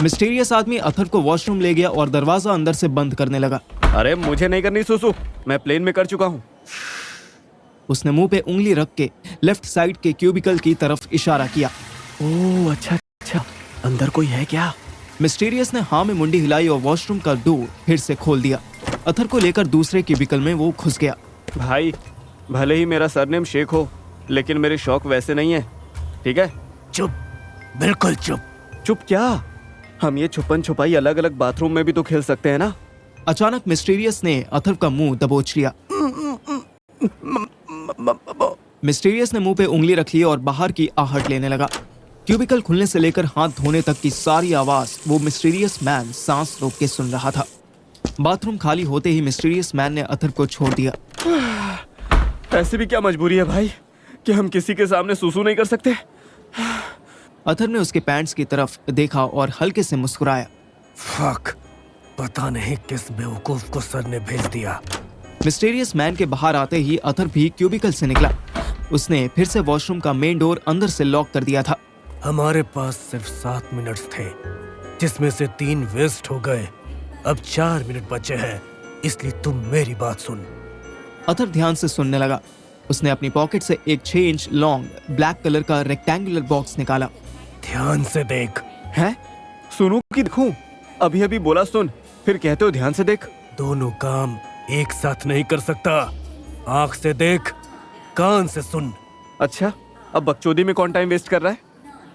Mysterious आदमी अथर को washroom ले गया और दरवाजा अंदर से बंद करने लगा। अरे मुझे नहीं करनी सुसु, मैं प्लेन में कर चुका हूँ। उसने मुंह पे उंगली रख के लेफ्ट साइड के क्यूबिकल की तरफ इशारा किया। ओह अच्छा, अंदर कोई है क्या? मिस्टीरियस ने हाँ में मुंडी हिलाई और वॉशरूम का डोर फिर से खोल दिया। अथर को लेकर दूसरे क्यूबिकल में वो घुस गया। भाई, भले ही मेरा सरनेम शेख हो, लेकिन मेरे शौक वैसे नहीं है, ठीक है? चुप, बिल्कुल चुप। चुप क्या? हम ये छुपन छुपाई अलग अलग बाथरूम में भी तो खेल सकते हैं ना? अचानक मिस्टीरियस ने अथर का मुंह दबोच लिया। मिस्टीरियस ने मुंह पे उंगली रख ली और बाहर की आहट लेने लगा। क्यूबिकल खुलने से लेकर हाथ धोने तक की सारी आवाज वो मिस्टीरियस मैन सांस रोक के सुन रहा था। बाथरूम खाली होते ही मिस्टीरियस मैन ने अथर को छोड़ दिया। ऐसी भी क्या मजबूरी है भाई कि हम किसी के सामने सुसु नहीं कर सकते? अथर ने उसके पैंट्स की तरफ देखा और हल्के से मुस्कुराया। फक, पता नहीं किस बेवकूफ को सर ने भेज दिया। मिस्टीरियस मैन के बाहर आते ही अथर भी क्यूबिकल से निकला। उसने फिर से वॉशरूम का मेन डोर अंदर से लॉक कर दिया था। हमारे पास सिर्फ 7 मिनट थे, जिसमें से 3 वेस्ट हो गए। अब 4 मिनट बचे हैं, इसलिए तुम मेरी बात सुन। अथर ध्यान से सुनने लगा। उसने अपनी पॉकेट से एक 6 इंच लॉन्ग ब्लैक कलर का रेक्टेंगुलर बॉक्स निकाला। ध्यान से देख। है? सुनूं कि दिखूं? अभी अभी बोला सुन, फिर कहते हो ध्यान से देख। दोनों काम एक साथ नहीं कर सकता। आंख से देख, कान से सुन। अच्छा, अब बकचोदी में कौन टाइम वेस्ट कर रहा है?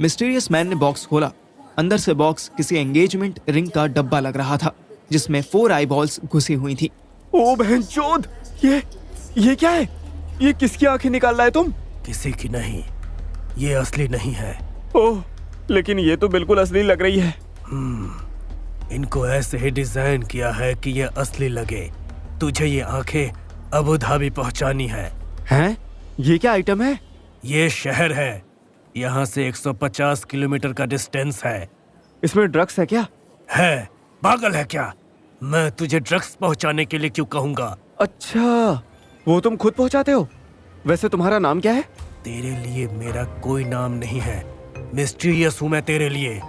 मिस्टीरियस मैन ने बॉक्स खोला। अंदर से बॉक्स किसी एंगेजमेंट रिंग का डब्बा लग रहा था, जिसमें 4 आई बॉल्स घुसी हुई थी। ओ बहनचोद, ये क्या है? ये किसकी आंखें निकाल रहा है तुम? किसी की नहीं, ये असली नहीं है। ओह, लेकिन ये तो बिल्कुल असली लग रही है। इनको ऐसे ही डिजाइन किया है कि ये असली लगे। तुझे ये आंखें अबू धाबी पहुंचानी है। हैं? ये क्या आइटम है? ये शहर है, यहाँ से 150 किलोमीटर का डिस्टेंस है। इसमें ड्रग्स है क्या? है? पागल है क्या? मैं तुझे ड्रग्स पहुंचाने के लिए क्यों कहूँगा? अच्छा, वो तुम खुद पहुंचाते हो? वैसे तुम्हारा नाम क्या है? तेरे लिए मेरा कोई नाम नहीं है। मिस्टीरियस हूँ मैं तेरे लिए।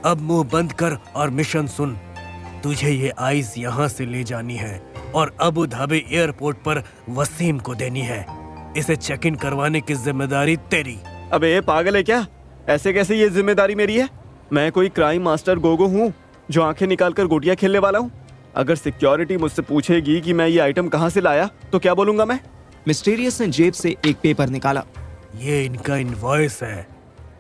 अब मुंह बंद कर और मिशन सुन। तुझे ये आइस यहाँ से ले जानी है और अबू धाबी एयरपोर्ट पर वसीम को देनी है। इसे चेक इन करवाने की जिम्मेदारी तेरी। अबे ये पागल है क्या? ऐसे कैसे ये जिम्मेदारी मेरी है? मैं कोई क्राइम मास्टर गोगो हूँ जो आंखें निकालकर गोटियां खेलने वाला हूँ? अगर सिक्योरिटी मुझसे पूछेगी कि मैं ये आइटम कहाँ से लाया तो क्या बोलूंगा मैं? मिस्टीरियस ने जेब से एक पेपर निकाला। ये इनका इनवॉइस है।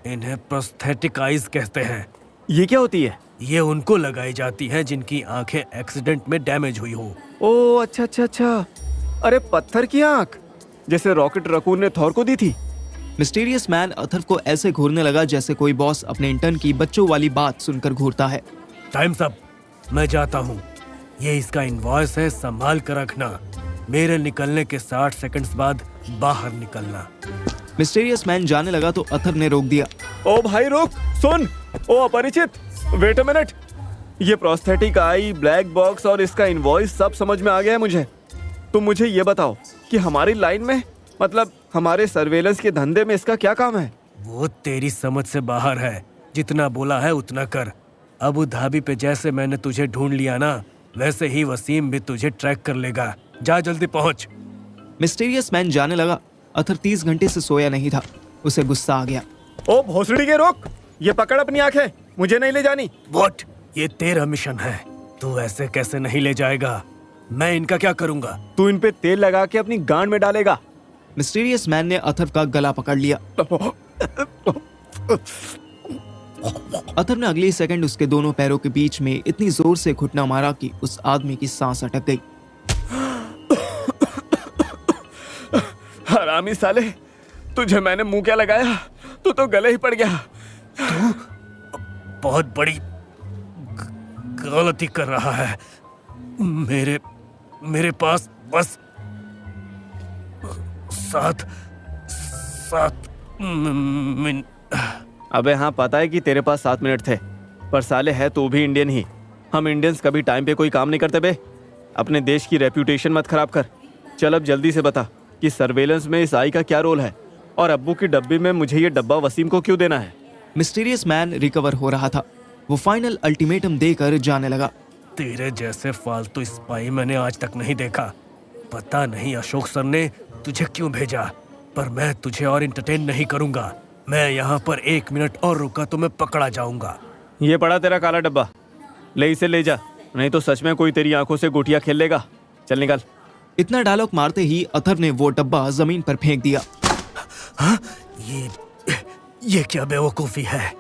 इन्हें प्रोस्थेटिक आइज कहते हैं। ये क्या होती है? ये उनको लगाई जाती है जिनकी आंखें एक्सीडेंट में डैमेज हुई हो। ओह अच्छा। अरे पत्थर की आंख, जैसे रॉकेट रकून ने थॉर को दी थी। मिस्टीरियस मैन अथर को ऐसे घूरने लगा जैसे कोई बॉस अपने इंटर्न की बच्चों वाली बात सुनकर घूरता है। टाइम्स अप, मैं जाता हूँ। ये इसका इनवॉइस है, संभाल कर रखना। मेरे निकलने के 60 सेकंड्स बाद बाहर निकलना। मिस्टीरियस मैन जाने लगा तो अथर ने रोक दिया। ओ भाई रुक, सुन। ओ अपरिचित, वेट अ मिनट। ये प्रोस्थेटिक आई, ब्लैक बॉक्स और इसका इनवॉइस सब समझ में आ गया है मुझे। तुम मुझे ये बताओ कि हमारी लाइन में, मतलब हमारे सर्वेलेंस के धंधे में इसका क्या काम है? वो तेरी समझ से बाहर है। जितना बोला है उतना कर। अबू धाबी पे जैसे मैंने तुझे ढूंढ लिया ना, वैसे ही वसीम भी तुझे ट्रैक कर लेगा। जा जल्दी पहुंच। मिस्टीरियस मैन जाने लगा। अथर 30 घंटे से सोया नहीं था। उसे गुस्सा आ गया। ओ भोसड़ी के रोक, ये पकड़ अपनी आंखें, मुझे नहीं ले जानी। व्हाट? ये तेरा मिशन है, तू ऐसे कैसे नहीं ले जाएगा? मैं इनका क्या करूंगा? तू इन पे तेल लगा के अपनी गांड में डालेगा। मिस्टीरियस मैन ने अथर का गला पकड़ लिया। अथर ने अगले सेकंड उसके दोनों पैरों के बीच में इतनी जोर से घुटना मारा कि उस आदमी की सांस अटक गई। हरामी साले, तुझे मैंने मुंह क्या लगाया? तू तो गले ही पड़ गया। तू बहुत बड़ी गलती कर रहा है। मेरे पास बस 7 मिनट। अबे हाँ, पता है कि तेरे पास 7 मिनट थे, पर साले है तू भी इंडियन ही। हम इंडियंस कभी टाइम पे कोई काम नहीं करते बे। अपने देश की रेप्यूटेशन मत खराब कर। चल अब जल्दी से बता कि सर्वेलेंस में इस आई का क्या रोल है, और अब्बू की डब्बी में मुझे ये डब्बा वसीम को क्यों देना है? मिस्टीरियस मैन रिकवर हो रहा था। वो फाइनल अल्टीमेटम देकर जाने लगा। तेरे जैसे फालतू स्पाई मैंने आज तक नहीं देखा। पता नहीं अशोक सर ने तुझे क्यों भेजा, पर मैं तुझे और इंटरटेन नहीं करूंगा। मैं यहाँ पर 1 मिनट और रुका तो मैं पकड़ा जाऊंगा। ये पड़ा तेरा काला डब्बा, ले इसे ले जा, नहीं तो सच में कोई तेरी आंखों से गुटिया खेल लेगा। चल निकल। इतना डायलॉग मारते ही अथर ने वो डब्बा जमीन पर फेंक दिया। हाँ? ये क्या बेवकूफी है?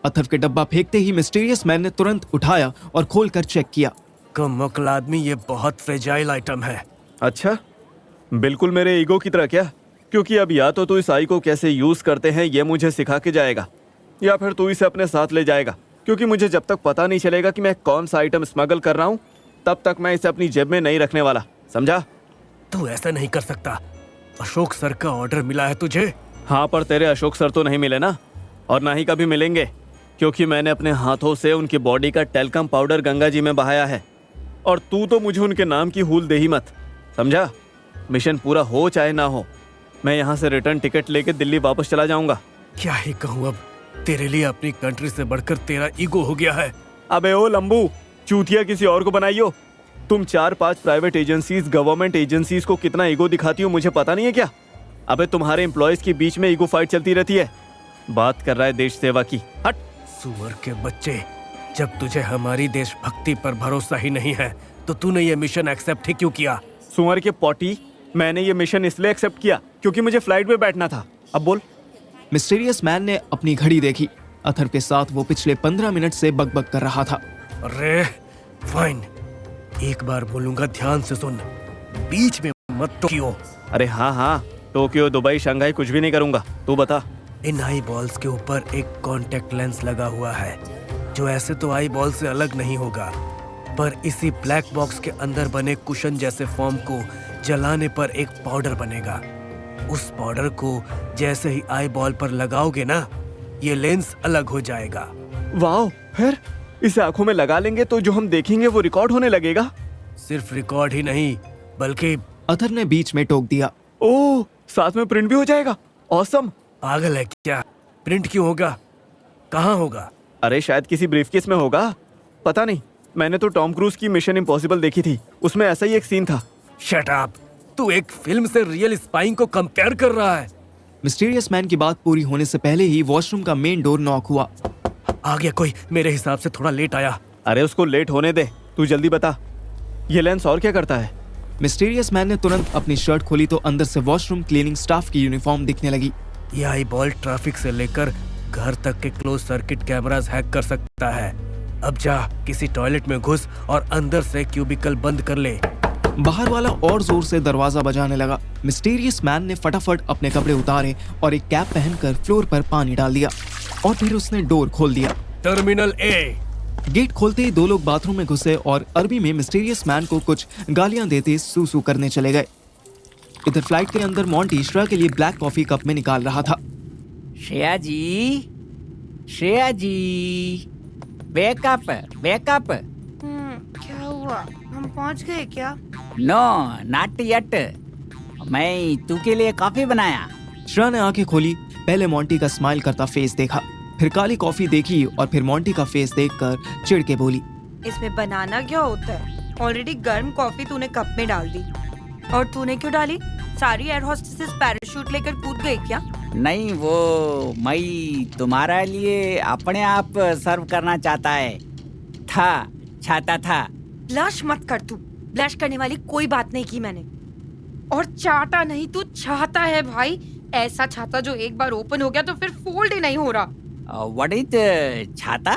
अथर के डब्बा फेंकते ही मिस्टीरियस मैन ने तुरंत उठाया और खोलकर चेक किया। कम आदमी, ये बहुत फ्रेजाइल आइटम है। अच्छा, बिल्कुल मेरे ईगो की तरह क्या? क्योंकि अब या तो तू इस आई को कैसे यूज करते हैं ये मुझे सिखा के जाएगा, या फिर तू इसे अपने साथ ले जाएगा। क्योंकि मुझे जब तक पता नहीं चलेगा कि मैं कौन सा आइटम स्मगल कर रहा हूँ, तब तक मैं इसे अपनी जेब में नहीं रखने वाला, समझा? तू ऐसा नहीं कर सकता। अशोक सर का ऑर्डर मिला है तुझे। हाँ, पर तेरे अशोक सर तो नहीं मिले ना, और ना ही कभी मिलेंगे, क्योंकि मैंने अपने हाथों से उनकी बॉडी का टेल्कम पाउडर गंगा जी में बहाया है। और तू तो मुझे उनके नाम की हूल दे ही मत, समझा? मिशन पूरा हो चाहे ना हो, मैं यहाँ से रिटर्न टिकट लेके दिल्ली वापस चला जाऊंगा। क्या ही कहूँ अब, तेरे लिए अपनी कंट्री से बढ़कर तेरा ईगो हो गया है। अबे ओ लंबू, चूतिया किसी और को बनाइयो। तुम 4-5 प्राइवेट एजेंसीज, गवर्नमेंट एजेंसीज को कितना ईगो दिखाती हो मुझे पता नहीं है क्या? अबे तुम्हारे एम्प्लॉयज के बीच में ईगो फाइट चलती रहती है। बात कर रहा है देश सेवा की, हट। सुअर के बच्चे, जब तुझे हमारी देशभक्ति पर भरोसा ही नहीं है तो तूने ये मिशन एक्सेप्ट ही क्यों किया? सुअर के पॉटी, मैंने ये मिशन इसलिए एक्सेप्ट किया क्योंकि मुझे फ्लाइट में बैठना था। अब बोल। मिस्टीरियस मैन ने अपनी घड़ी देखी। अथर के साथ वो पिछले 15 मिनट से बकबक कर रहा था। अरे फाइन, एक बार बोलूंगा, ध्यान से सुन, बीच में मत टोकियो। अरे हाँ, टोक्यो, दुबई, शंघाई कुछ भी नहीं करूंगा, तू बता। इन आई बॉल्स के ऊपर एक कॉन्टेक्ट लेंस लगा हुआ है, जो ऐसे तो आई बॉल से अलग नहीं होगा, पर इसी ब्लैक बॉक्स के अंदर बने कुशन जैसे फॉर्म को जलाने पर एक पाउडर बनेगा। उस पाउडर को जैसे ही आई बॉल पर लगाओगे ना, ये लेंस अलग हो जाएगा। वाह, फिर इसे आंखों में लगा लेंगे तो जो हम देखेंगे वो रिकॉर्ड होने लगेगा। सिर्फ रिकॉर्ड ही नहीं, बल्कि अथर ने बीच में टोक दिया। ओह, साथ में प्रिंट भी हो जाएगा। ऑसम। पागल है क्या? प्रिंट क्यों होगा? कहाँ होगा? अरे शायद किसी ब्रीफकेस में होगा, पता नहीं। मैंने तो टॉम क्रूज की मिशन इम्पॉसिबल देखी थी, उसमें ऐसा ही एक सीन था। शट अप, तू एक फिल्म से रियल स्पाइंग को कंपेयर कर रहा है। मिस्टीरियस मैन की बात पूरी होने से पहले ही वॉशरूम का मेन डोर नॉक हुआ। आ गया कोई, मेरे हिसाब से थोड़ा लेट आया। अरे उसको लेट होने दे, तू जल्दी बता, ये लेंस और क्या करता है? मिस्टीरियस मैन ने तुरंत अपनी शर्ट खोली तो अंदर से वॉशरूम क्लीनिंग स्टाफ की यूनिफॉर्म दिखने लगी। ये आई बॉल ट्रैफिक से लेकर घर तक के क्लोज सर्किट कैमरास हैक कर सकता है। अब जा, किसी टॉयलेट में घुस और अंदर से क्यूबिकल बंद कर ले। बाहर वाला और जोर से दरवाजा बजाने लगा। मिस्टीरियस मैन ने फटाफट अपने कपड़े उतारे और एक कैप पहनकर फ्लोर पर पानी डाल दिया और फिर उसने डोर खोल दिया। टर्मिनल ए। गेट खोलते ही 2 लोग बाथरूम में घुसे और अरबी में मिस्टीरियस मैन को कुछ गालियां देते सूसू करने चले गए। इधर फ्लाइट के अंदर मॉन्टी श्रेया के लिए ब्लैक कॉफी कप में निकाल रहा था। श्रेया जी, वेकअप। क्या हुआ? हम पहुंच गए क्या? No, not yet. मैं तू के लिए कॉफी बनाया। श्रेया ने आंखें खोली, पहले मॉन्टी का स्माइल करता फेस देखा, फिर काली कॉफी देखी और फिर मॉन्टी का फेस देखकर चिढ़ के बोली, इसमें बनाना क्या होता है? ऑलरेडी गर्म कॉफी तूने कप में डाल दी। और तूने क्यों डाली? सारी एयर होस्टेसेस पैराशूट लेकर कूद गई क्या? नहीं, वो मैं तुम्हारा लिए अपने आप सर्व करना चाहता था। ब्लश मत कर तू। ब्लश करने वाली कोई बात नहीं की मैंने। और चाहता नहीं, तू चाहता है भाई। ऐसा छाता जो एक बार ओपन हो गया तो फिर फोल्ड ही नहीं हो रहा। व्हाट इज छाता?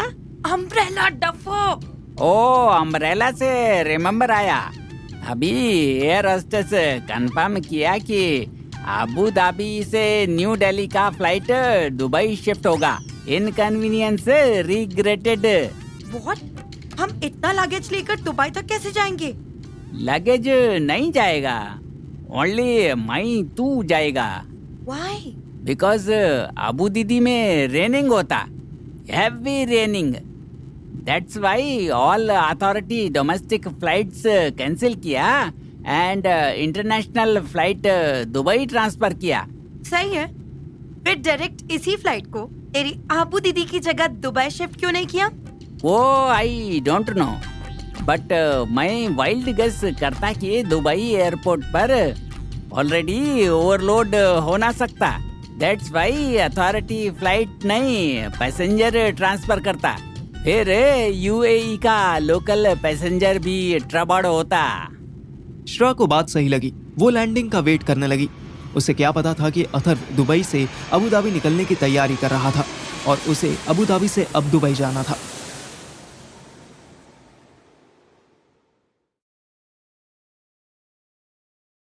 अम्ब्रेला डफो। ओ, अम्ब्रेला से रिमेम्बर आया। अभी एयर होस्टेस कंफर्म किया कि अबू धाबी से न्यू दिल्ली का फ्लाइट दुबई शिफ्ट होगा। Inconvenience regretted. व्हाट? हम इतना लगेज लेकर दुबई तक कैसे जाएंगे? लगेज नहीं जाएगा, ओनली मैं तू जाएगा। Why? बिकॉज अबू दीदी में रेनिंग होता, heavy raining. That's why all authority domestic flights cancel किया and international flight Dubai transfer किया। सही है, फिर डायरेक्ट इसी फ्लाइट को तेरी आबू दीदी की जगह दुबई शिफ्ट क्यों नहीं किया? वो आई डोंट नो, बट मैं वाइल्ड गेस करता कि दुबई एयरपोर्ट पर ऑलरेडी ओवरलोड हो ना सकता। दैट्स वाई अथॉरिटी फ्लाइट नहीं पैसेंजर ट्रांसफर करता, फिर यूएई का लोकल पैसेंजर भी ट्रबड़ होता। श्रेया को बात सही लगी। वो लैंडिंग का वेट करने लगी। उसे क्या पता था कि अथर्व दुबई से अबू धाबी निकलने की तैयारी कर रहा था और उसे अबू धाबी से अब दुबई जाना था।